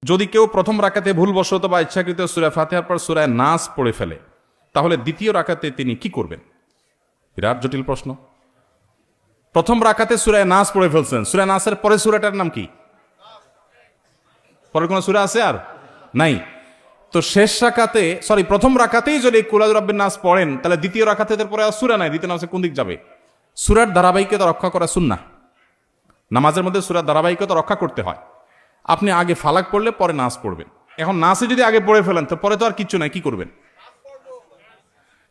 যদি কেউ প্রথম রাকাতে ভুলবশত বা ইচ্ছাকৃত সূরা ফাতিহার পর সূরা নাস পড়ে ফেলে, তাহলে দ্বিতীয় রাকাতে তিনি কি করবেন? বিরাট জটিল প্রশ্ন। প্রথম রাকাতে সূরা নাস পড়ে ফেলছেন, সূরা নাসের পরে সূরাটার নাম কি? পরে কোনো সূরা আছে আর নাই? তো শেষ রাকাতে, প্রথম রাকাতেই যদি কুল আউযু বিরাব্বিন নাস পড়েন, তাহলে দ্বিতীয় রাকাতে এর পরে আর সূরা নাই, দ্বিতীয় নামাজে কোন দিক যাবে? সূরার ধারাবাহিকতা রক্ষা করা সুন্নাহ। নামাজের মধ্যে সূরার ধারাবাহিকতা রক্ষা করতে হয়। আপনি আগে ফালাক পড়লে পরে নাস পড়বেন। এখন নাসে যদি আগে পড়ে ফেলেন তো পরে তো আর কিচ্ছু নাই, কি করবেন?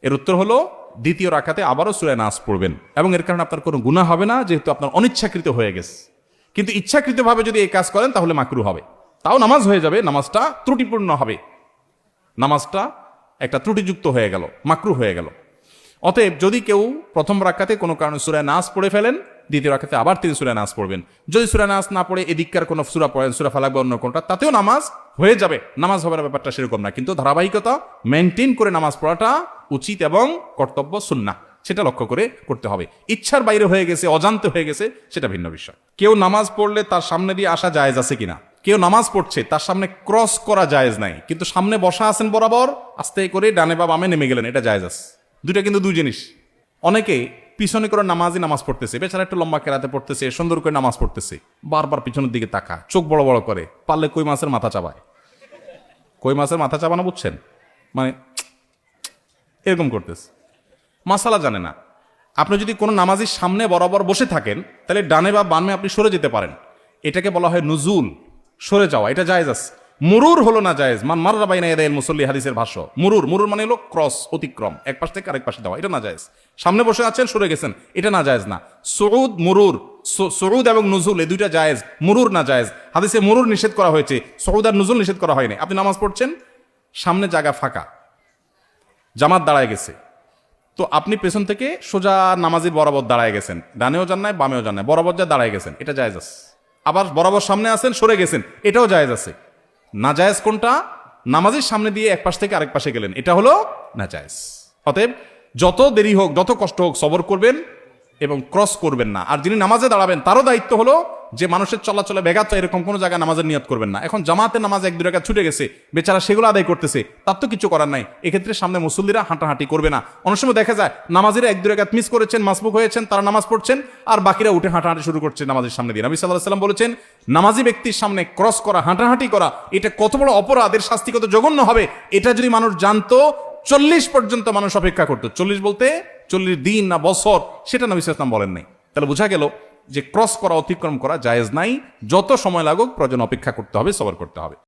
এর উত্তর হলো দ্বিতীয় রাকাতে আবারও সূরা নাস পড়বেন, এবং এর কারণে আপনার কোনো গুনাহ হবে না, যেহেতু আপনার অনিচ্ছাকৃত হয়ে গেছে। কিন্তু ইচ্ছাকৃতভাবে যদি এই কাজ করেন তাহলে মাকরুহ হবে। তাও নামাজ হয়ে যাবে, নামাজটা ত্রুটিপূর্ণ হবে, নামাজটা একটা ত্রুটিযুক্ত হয়ে গেল, মাকরুহ হয়ে গেল। অতএব যদি কেউ প্রথম রাকাতে কোনো কারণে সূরা নাস পড়ে ফেলেন, দ্বিতীয় রাকাতে আবার তিনি সূরা নাস পড়বেন। যদি সূরা নাস না পড়ে এদিককার কোনো সূরা পড়েন, সূরা ফালাক বা অন্য কোনটা, তাতেও নামাজ হয়ে যাবে, নামাজ হবে না, ব্যাপারটা সেরকম না। কিন্তু ধারাবাহিকতা মেনটেন করে নামাজ পড়াটা উচিত এবং কর্তব্য, সুন্নাহ, সেটা লক্ষ্য করে করতে হবে। ইচ্ছার বাইরে হয়ে গেছে, অজান্তে হয়ে গেছে, সেটা ভিন্ন বিষয়। কেউ নামাজ পড়লে তার সামনে দিয়ে আসা জায়েজ আছে কিনা? কেউ নামাজ পড়ছে, তার সামনে ক্রস করা জায়েজ নাই, কিন্তু সামনে বসা আছেন বরাবর, আস্তে করে ডানে বা বামে নেমে গেলেন, এটা জায়েজ আছে। দুইটা কিন্তু দুই জিনিস। অনেকে পিছনে করে নামাজ পড়তেছে, বেচারা একটু লম্বা কেরাতে পড়তেছে, সুন্দর করে নামাজ পড়তেছে, বারবার পিছনের দিকে তাকা, চোখ বড় বড় করে, পারলে কই মাছের মাথা চাবায়। কই মাছের মাথা চাবানো বুঝছেন? মানে এরকম করতেছে, মাসালা জানে না। আপনি যদি কোনো নামাজির সামনে বরাবর বসে থাকেন, তাহলে ডানে বা বামে আপনি সরে যেতে পারেন। এটাকে বলা হয় নুজুল, সরে যাওয়া, এটা জায়েজ আছে। মুরুর হলো না জায়েজ। মান মাররা বাইনা ইয়াদাইল মুসাল্লি, হাদিসের ভাষ্য। মুরুর মানে হলো ক্রস, অতিক্রম, এক পাশ থেকে আরেক পাশে যাওয়া, এটা না জায়েজ। সামনে বসে আছেন, সরে গেছেন, এটা না জায়েজ না। সুউদ, মুরুর, সুউদ এবং নুজুল এই দুইটা জায়েজ, মুরুর না জায়েজ। হাদিসে মুরুর নিষেধ করা হয়েছে, সুউদ আর নুজুল নিষেধ করা হয়নি। আপনি নামাজ পড়ছেন, সামনে জায়গা ফাঁকা, জামাত দাঁড়ায় গেছে, তো আপনি পেছন থেকে সোজা নামাজির বরাবর দাঁড়ায় গেছেন, ডানেও যান নাই বামেও যান নাই, বরাবর যা দাঁড়ায় গেছেন, এটা জায়েজ আছে। আবার বরাবর সামনে আছেন, সরে গেছেন, এটাও জায়েজ আছে। না জায়েজ কোনটা? নামাজের সামনে দিয়ে এক পাশ থেকে আরেক পাশে গেলেন, এটা হলো না জায়েজ। অতএব যত দেরি হোক, যত কষ্ট হোক, সবর করবেন এবং ক্রস করবেন না। আর যিনি নামাজে দাঁড়াবেন, তারও দায়িত্ব হলো যে মানুষের চলাচলে ব্যাঘাত এরকম কোনো জায়গায় নামাজের নিয়ত করবেন না। এখন জামাতের নামাজ এক দুই রাকাত ছুটে গেছে, বেচারা সেগুলো আদায় করতেছে, তার তো কিছু করার নাই। এক্ষেত্রে সামনে মুসল্লিরা হাঁটাহাঁটি করবে না। অনেক সময় দেখা যায় নামাজিরা এক দুই রাকাত মিস করেছেন, মাসবুক হয়েছেন, তারা নামাজ পড়ছেন, আর বাকিরা উঠে হাঁটাহাঁটি শুরু করছে নামাজের সামনে দিয়ে। নবী সাল্লাল্লাহু আলাইহি ওয়াসাল্লাম বলেছেন, নামাজি ব্যক্তির সামনে ক্রস করা, হাঁটাহাঁটি করা, এটা কত বড় অপরাধ, এর শাস্তি কত জঘন্য হবে, এটা যদি মানুষ জানতো, 40 পর্যন্ত মানুষ অপেক্ষা করতো। 40 বলতে 40 দিন না বছর, সেটা নবী সাল্লাল্লাহু আলাইহি ওয়াসাল্লাম বলেন নাই। তাহলে বোঝা গেল যে ক্রস করা, অতিক্রম করা জায়েজ নাই। যত সময় লাগুক প্রয়োজন অপেক্ষা করতে হবে, সবর করতে হবে।